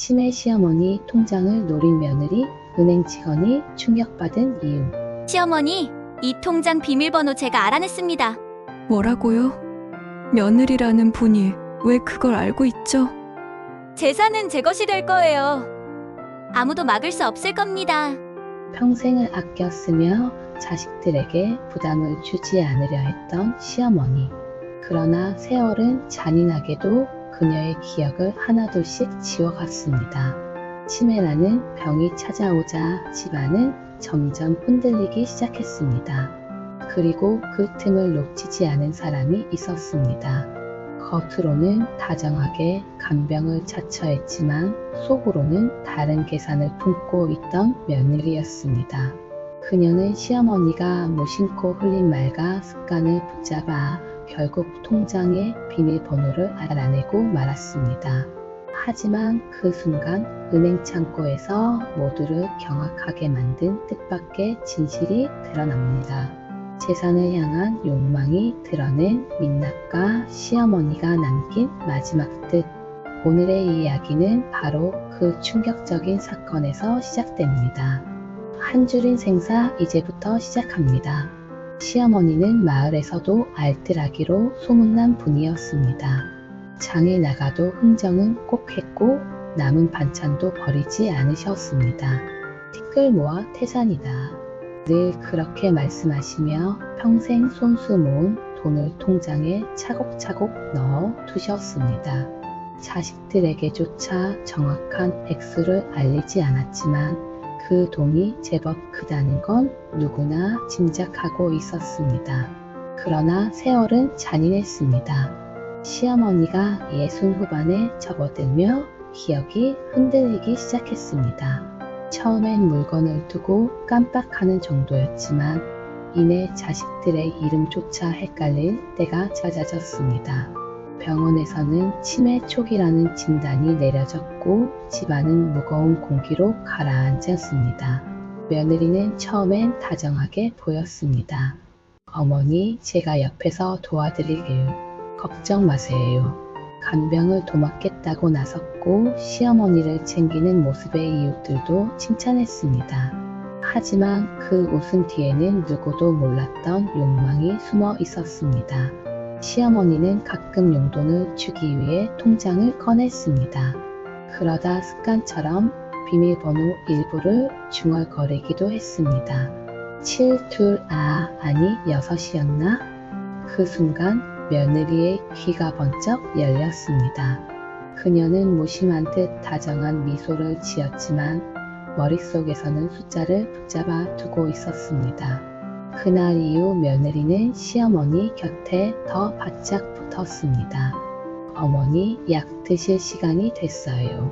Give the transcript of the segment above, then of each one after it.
치매 시어머니 통장을 노린 며느리, 은행 직원이 충격받은 이유. 시어머니, 이 통장 비밀번호 제가 알아냈습니다. 뭐라고요? 며느리라는 분이 왜 그걸 알고 있죠? 재산은 제 것이 될 거예요. 아무도 막을 수 없을 겁니다. 평생을 아껴 쓰며 자식들에게 부담을 주지 않으려 했던 시어머니. 그러나 세월은 잔인하게도 그녀의 기억을 하나둘씩 지워갔습니다. 치매라는 병이 찾아오자 집안은 점점 흔들리기 시작했습니다. 그리고 그 틈을 놓치지 않은 사람이 있었습니다. 겉으로는 다정하게 간병을 자처했지만 속으로는 다른 계산을 품고 있던 며느리였습니다. 그녀는 시어머니가 무심코 흘린 말과 습관을 붙잡아 결국 통장의 비밀번호를 알아내고 말았습니다. 하지만 그 순간 은행 창고에서 모두를 경악하게 만든 뜻밖의 진실이 드러납니다. 재산을 향한 욕망이 드러낸 민낯과 시어머니가 남긴 마지막 뜻. 오늘의 이야기는 바로 그 충격적인 사건에서 시작됩니다. 한 줄인 생사 이제부터 시작합니다. 시어머니는 마을에서도 알뜰하기로 소문난 분이었습니다. 장에 나가도 흥정은 꼭 했고 남은 반찬도 버리지 않으셨습니다. 티끌 모아 태산이다. 늘 그렇게 말씀하시며 평생 손수 모은 돈을 통장에 차곡차곡 넣어 두셨습니다. 자식들에게조차 정확한 액수를 알리지 않았지만 그 돈이 제법 크다는 건 누구나 짐작하고 있었습니다. 그러나 세월은 잔인했습니다. 시어머니가 60 후반에 접어들며 기억이 흔들리기 시작했습니다. 처음엔 물건을 두고 깜빡하는 정도였지만 이내 자식들의 이름조차 헷갈릴 때가 잦아졌습니다. 병원에서는 치매 초기라는 진단이 내려졌고 집안은 무거운 공기로 가라앉았습니다. 며느리는 처음엔 다정하게 보였습니다. 어머니, 제가 옆에서 도와드릴게요. 걱정 마세요. 간병을 도맡겠다고 나섰고 시어머니를 챙기는 모습의 이웃들도 칭찬했습니다. 하지만 그 웃음 뒤에는 누구도 몰랐던 욕망이 숨어 있었습니다. 시어머니는 가끔 용돈을 주기 위해 통장을 꺼냈습니다. 그러다 습관처럼 비밀번호 일부를 중얼거리기도 했습니다. 7, 2, 아니 6이었나? 그 순간 며느리의 귀가 번쩍 열렸습니다. 그녀는 무심한 듯 다정한 미소를 지었지만 머릿속에서는 숫자를 붙잡아 두고 있었습니다. 그날 이후 며느리는 시어머니 곁에 더 바짝 붙었습니다. 어머니, 약 드실 시간이 됐어요.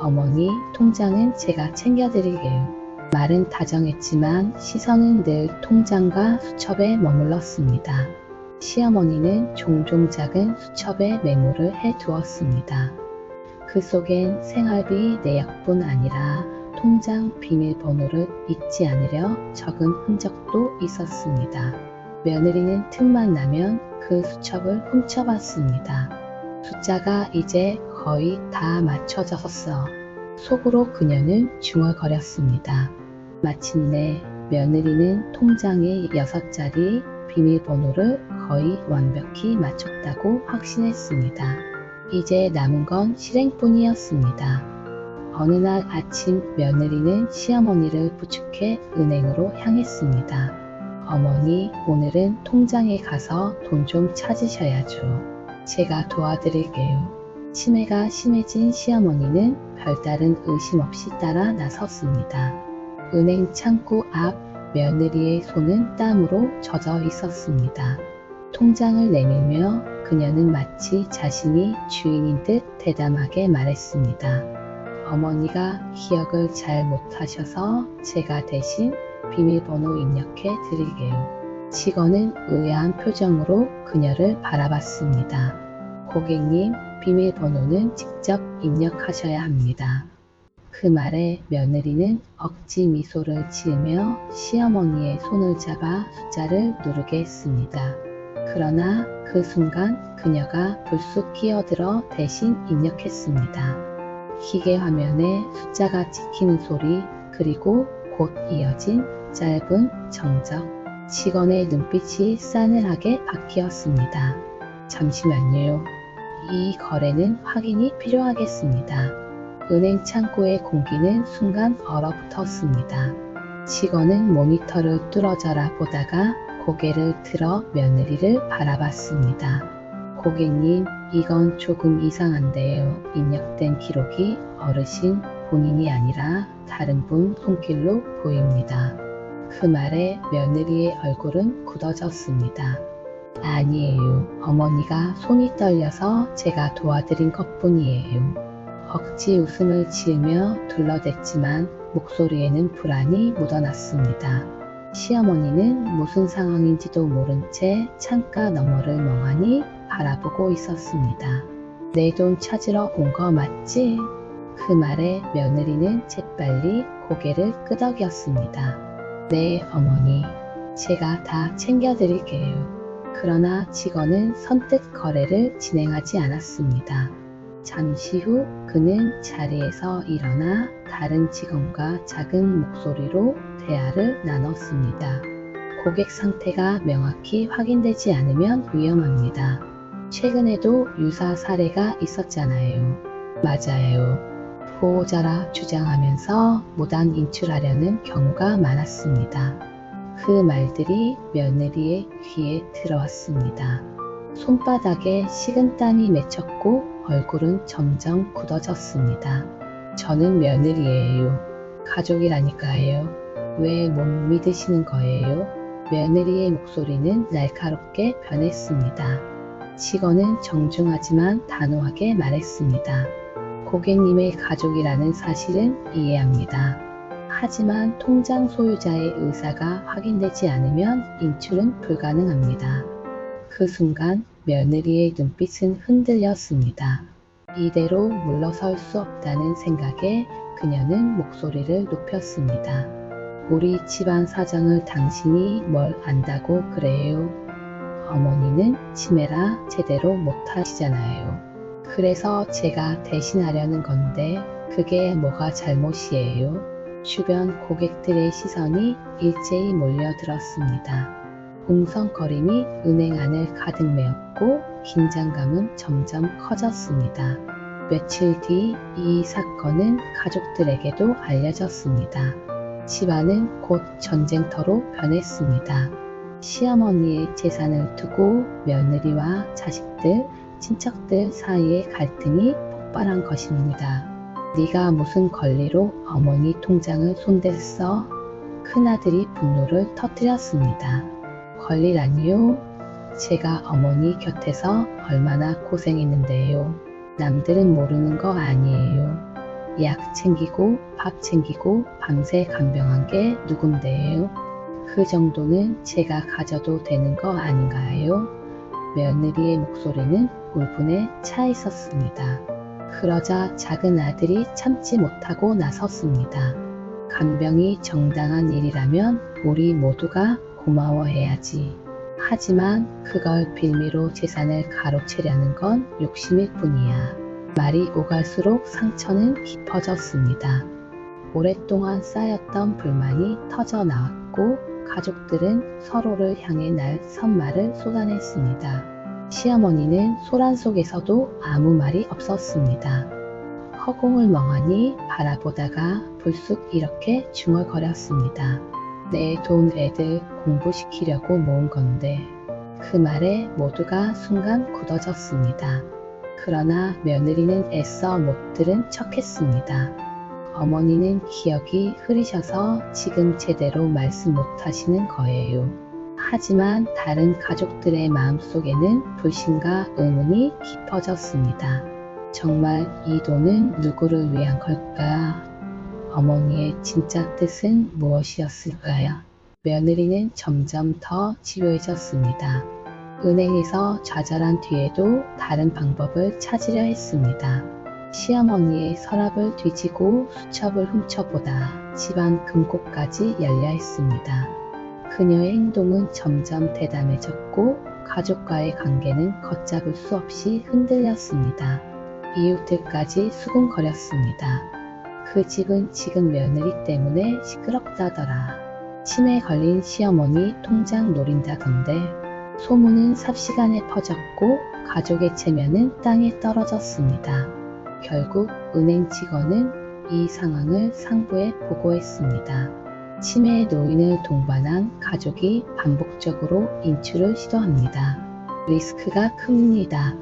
어머니, 통장은 제가 챙겨드릴게요. 말은 다정했지만 시선은 늘 통장과 수첩에 머물렀습니다. 시어머니는 종종 작은 수첩에 메모를 해두었습니다. 그 속엔 생활비 내역뿐 아니라 통장 비밀번호를 잊지 않으려 적은 흔적도 있었습니다. 며느리는 틈만 나면 그 수첩을 훔쳐봤습니다. 숫자가 이제 거의 다 맞춰졌어. 속으로 그녀는 중얼거렸습니다. 마침내 며느리는 통장의 6자리 비밀번호를 거의 완벽히 맞췄다고 확신했습니다. 이제 남은 건 실행뿐이었습니다. 어느 날 아침 며느리는 시어머니를 부축해 은행으로 향했습니다. 어머니, 오늘은 통장에 가서 돈 좀 찾으셔야죠. 제가 도와드릴게요. 치매가 심해진 시어머니는 별다른 의심 없이 따라 나섰습니다. 은행 창구 앞 며느리의 손은 땀으로 젖어 있었습니다. 통장을 내밀며 그녀는 마치 자신이 주인인 듯 대담하게 말했습니다. 어머니가 기억을 잘 못하셔서 제가 대신 비밀번호 입력해 드릴게요. 직원은 의아한 표정으로 그녀를 바라봤습니다. 고객님, 비밀번호는 직접 입력하셔야 합니다. 그 말에 며느리는 억지 미소를 지으며 시어머니의 손을 잡아 숫자를 누르게 했습니다. 그러나 그 순간 그녀가 불쑥 끼어들어 대신 입력했습니다. 기계 화면에 숫자가 찍히는 소리, 그리고 곧 이어진 짧은 정적. 직원의 눈빛이 싸늘하게 바뀌었습니다. 잠시만요. 이 거래는 확인이 필요하겠습니다. 은행 창고의 공기는 순간 얼어붙었습니다. 직원은 모니터를 뚫어져라 보다가 고개를 들어 며느리를 바라봤습니다. 고객님, 이건 조금 이상한데요. 입력된 기록이 어르신 본인이 아니라 다른 분 손길로 보입니다. 그 말에 며느리의 얼굴은 굳어졌습니다. 아니에요. 어머니가 손이 떨려서 제가 도와드린 것뿐이에요. 억지 웃음을 지으며 둘러댔지만 목소리에는 불안이 묻어났습니다. 시어머니는 무슨 상황인지도 모른 채 창가 너머를 멍하니 바라보고 있었습니다. 내 돈 찾으러 온 거 맞지? 그 말에 며느리는 재빨리 고개를 끄덕였습니다. 네, 어머니. 제가 다 챙겨드릴게요. 그러나 직원은 선뜻 거래를 진행하지 않았습니다. 잠시 후 그는 자리에서 일어나 다른 직원과 작은 목소리로 대화를 나눴습니다. 고객 상태가 명확히 확인되지 않으면 위험합니다. 최근에도 유사 사례가 있었잖아요. 맞아요. 보호자라 주장하면서 무단 인출하려는 경우가 많았습니다. 그 말들이 며느리의 귀에 들어왔습니다. 손바닥에 식은땀이 맺혔고 얼굴은 점점 굳어졌습니다. 저는 며느리예요. 가족이라니까요. 왜 못 믿으시는 거예요? 며느리의 목소리는 날카롭게 변했습니다. 직원은 정중하지만 단호하게 말했습니다. 고객님의 가족이라는 사실은 이해합니다. 하지만 통장 소유자의 의사가 확인되지 않으면 인출은 불가능합니다. 그 순간 며느리의 눈빛은 흔들렸습니다. 이대로 물러설 수 없다는 생각에 그녀는 목소리를 높였습니다. 우리 집안 사정을 당신이 뭘 안다고 그래요? 어머니는 치매라 제대로 못하시잖아요. 그래서 제가 대신하려는 건데 그게 뭐가 잘못이에요? 주변 고객들의 시선이 일제히 몰려들었습니다. 웅성거림이 은행 안을 가득 메웠고 긴장감은 점점 커졌습니다. 며칠 뒤 이 사건은 가족들에게도 알려졌습니다. 집안은 곧 전쟁터로 변했습니다. 시어머니의 재산을 두고 며느리와 자식들, 친척들 사이의 갈등이 폭발한 것입니다. 네가 무슨 권리로 어머니 통장을 손댔어? 큰아들이 분노를 터뜨렸습니다. 권리라니요? 제가 어머니 곁에서 얼마나 고생했는데요. 남들은 모르는 거 아니에요. 약 챙기고 밥 챙기고 밤새 간병한 게 누군데요? 그 정도는 제가 가져도 되는 거 아닌가요? 며느리의 목소리는 울분에 차 있었습니다. 그러자 작은 아들이 참지 못하고 나섰습니다. 간병이 정당한 일이라면 우리 모두가 고마워해야지. 하지만 그걸 빌미로 재산을 가로채려는 건 욕심일 뿐이야. 말이 오갈수록 상처는 깊어졌습니다. 오랫동안 쌓였던 불만이 터져 나왔고 가족들은 서로를 향해 날 선말을 쏟아냈습니다. 시어머니는 소란 속에서도 아무 말이 없었습니다. 허공을 멍하니 바라보다가 불쑥 이렇게 중얼거렸습니다. 내 돈 애들 공부시키려고 모은 건데. 그 말에 모두가 순간 굳어졌습니다. 그러나 며느리는 애써 못 들은 척했습니다. 어머니는 기억이 흐리셔서 지금 제대로 말씀 못하시는 거예요. 하지만 다른 가족들의 마음속에는 불신과 의문이 깊어졌습니다. 정말 이 돈은 누구를 위한 걸까? 어머니의 진짜 뜻은 무엇이었을까요? 며느리는 점점 더 집요해졌습니다. 은행에서 좌절한 뒤에도 다른 방법을 찾으려 했습니다. 시어머니의 서랍을 뒤지고 수첩을 훔쳐보다 집안 금고까지 열려 했습니다. 그녀의 행동은 점점 대담해졌고 가족과의 관계는 걷잡을 수 없이 흔들렸습니다. 이웃들까지 수군거렸습니다. 그 집은 지금 며느리 때문에 시끄럽다더라. 치매에 걸린 시어머니 통장 노린다던데. 소문은 삽시간에 퍼졌고 가족의 체면은 땅에 떨어졌습니다. 결국 은행 직원은 이 상황을 상부에 보고했습니다. 치매의 노인을 동반한 가족이 반복적으로 인출을 시도합니다. 리스크가 큽니다.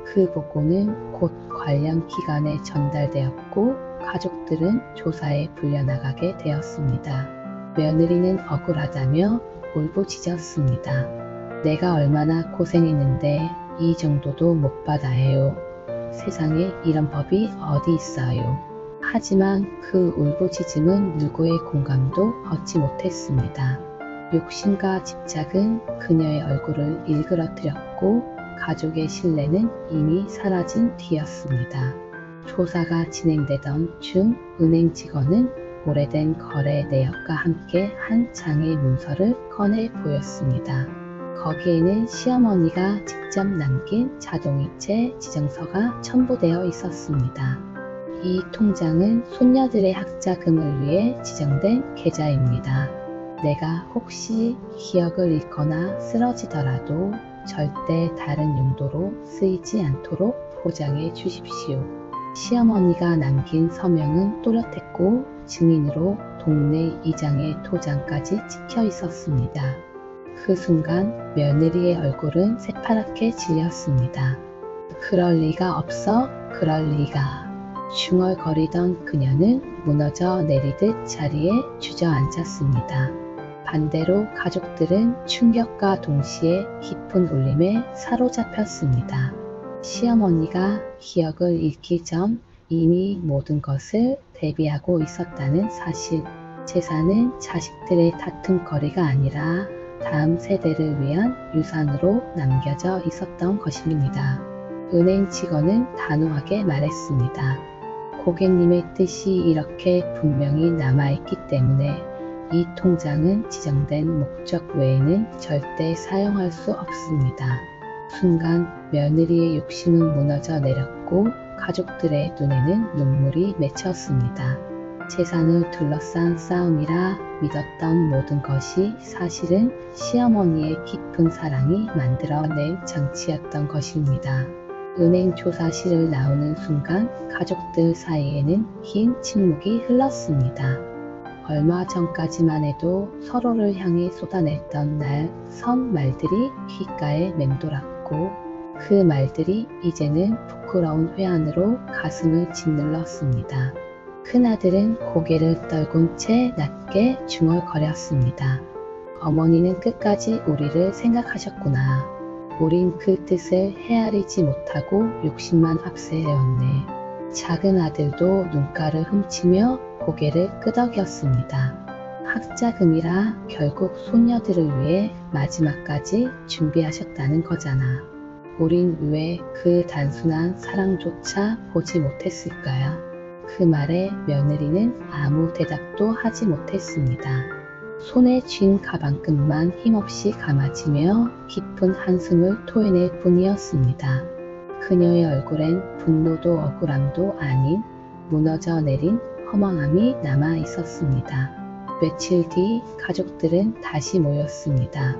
그 보고는 곧 관련 기관에 전달되었고 가족들은 조사에 불려나가게 되었습니다. 며느리는 억울하다며 울부짖었습니다. 내가 얼마나 고생했는데 이 정도도 못 받아요. 세상에 이런 법이 어디 있어요. 하지만 그 울부짖음은 누구의 공감도 얻지 못했습니다. 욕심과 집착은 그녀의 얼굴을 일그러뜨렸고 가족의 신뢰는 이미 사라진 뒤였습니다. 조사가 진행되던 중 은행 직원은 오래된 거래 내역과 함께 한 장의 문서를 꺼내 보였습니다. 거기에는 시어머니가 직접 남긴 자동이체 지정서가 첨부되어 있었습니다. 이 통장은 손녀들의 학자금을 위해 지정된 계좌입니다. 내가 혹시 기억을 잃거나 쓰러지더라도 절대 다른 용도로 쓰이지 않도록 보장해 주십시오. 시어머니가 남긴 서명은 또렷했고 증인으로 동네 이장의 도장까지 찍혀 있었습니다. 그 순간 며느리의 얼굴은 새파랗게 질렸습니다. 그럴 리가 없어, 그럴 리가. 중얼거리던 그녀는 무너져 내리듯 자리에 주저앉았습니다. 반대로 가족들은 충격과 동시에 깊은 울림에 사로잡혔습니다. 시어머니가 기억을 잃기 전 이미 모든 것을 대비하고 있었다는 사실. 재산은 자식들의 다툼거리가 아니라 다음 세대를 위한 유산으로 남겨져 있었던 것입니다. 은행 직원은 단호하게 말했습니다. 고객님의 뜻이 이렇게 분명히 남아있기 때문에 이 통장은 지정된 목적 외에는 절대 사용할 수 없습니다. 순간 며느리의 욕심은 무너져 내렸고 가족들의 눈에는 눈물이 맺혔습니다. 재산을 둘러싼 싸움이라 믿었던 모든 것이 사실은 시어머니의 깊은 사랑이 만들어낸 장치였던 것입니다. 은행 조사실을 나오는 순간 가족들 사이에는 긴 침묵이 흘렀습니다. 얼마 전까지만 해도 서로를 향해 쏟아냈던 선 말들이 귓가에 맴돌았고 그 말들이 이제는 부끄러운 회한으로 가슴을 짓눌렀습니다. 큰아들은 고개를 떨군 채 낮게 중얼거렸습니다. 어머니는 끝까지 우리를 생각하셨구나. 우린 그 뜻을 헤아리지 못하고 욕심만 앞세웠네. 작은 아들도 눈가를 훔치며 고개를 끄덕였습니다. 학자금이라 결국 손녀들을 위해 마지막까지 준비하셨다는 거잖아. 우린 왜 그 단순한 사랑조차 보지 못했을까요? 그 말에 며느리는 아무 대답도 하지 못했습니다. 손에 쥔 가방끈만 힘없이 감아지며 깊은 한숨을 토해낼 뿐이었습니다. 그녀의 얼굴엔 분노도 억울함도 아닌 무너져 내린 허망함이 남아 있었습니다. 며칠 뒤 가족들은 다시 모였습니다.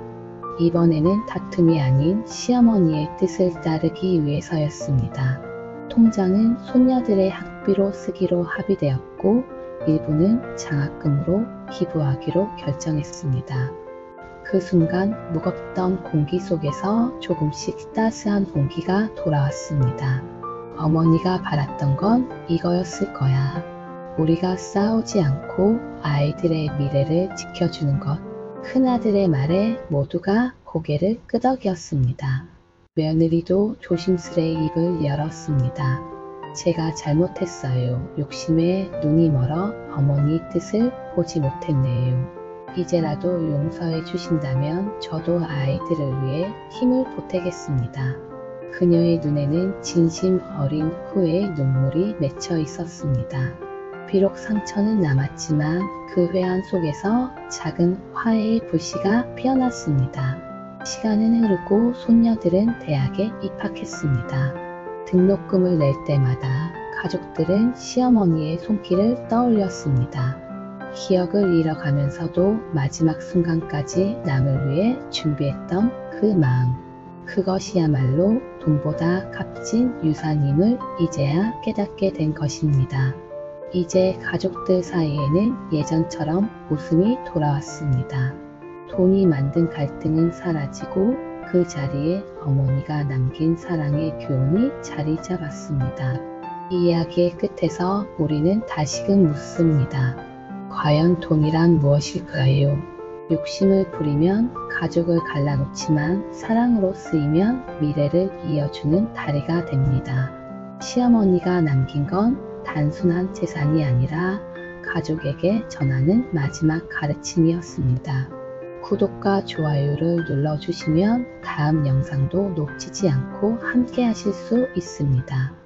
이번에는 다툼이 아닌 시어머니의 뜻을 따르기 위해서였습니다. 통장은 손녀들의 학비로 쓰기로 합의되었고 일부는 장학금으로 기부하기로 결정했습니다. 그 순간 무겁던 공기 속에서 조금씩 따스한 공기가 돌아왔습니다. 어머니가 바랐던 건 이거였을 거야. 우리가 싸우지 않고 아이들의 미래를 지켜주는 것. 큰아들의 말에 모두가 고개를 끄덕였습니다. 며느리도 조심스레 입을 열었습니다. 제가 잘못했어요. 욕심에 눈이 멀어 어머니 뜻을 보지 못했네요. 이제라도 용서해 주신다면 저도 아이들을 위해 힘을 보태겠습니다. 그녀의 눈에는 진심 어린 후회의 눈물이 맺혀 있었습니다. 비록 상처는 남았지만 그 회한 속에서 작은 화해의 불씨가 피어났습니다. 시간은 흐르고 손녀들은 대학에 입학했습니다. 등록금을 낼 때마다 가족들은 시어머니의 손길을 떠올렸습니다. 기억을 잃어가면서도 마지막 순간까지 남을 위해 준비했던 그 마음. 그것이야말로 돈보다 값진 유산임을 이제야 깨닫게 된 것입니다. 이제 가족들 사이에는 예전처럼 웃음이 돌아왔습니다. 돈이 만든 갈등은 사라지고 그 자리에 어머니가 남긴 사랑의 교훈이 자리 잡았습니다. 이 이야기의 끝에서 우리는 다시금 묻습니다. 과연 돈이란 무엇일까요? 욕심을 부리면 가족을 갈라놓지만 사랑으로 쓰이면 미래를 이어주는 다리가 됩니다. 시어머니가 남긴 건 단순한 재산이 아니라 가족에게 전하는 마지막 가르침이었습니다. 구독과 좋아요를 눌러주시면 다음 영상도 놓치지 않고 함께 하실 수 있습니다.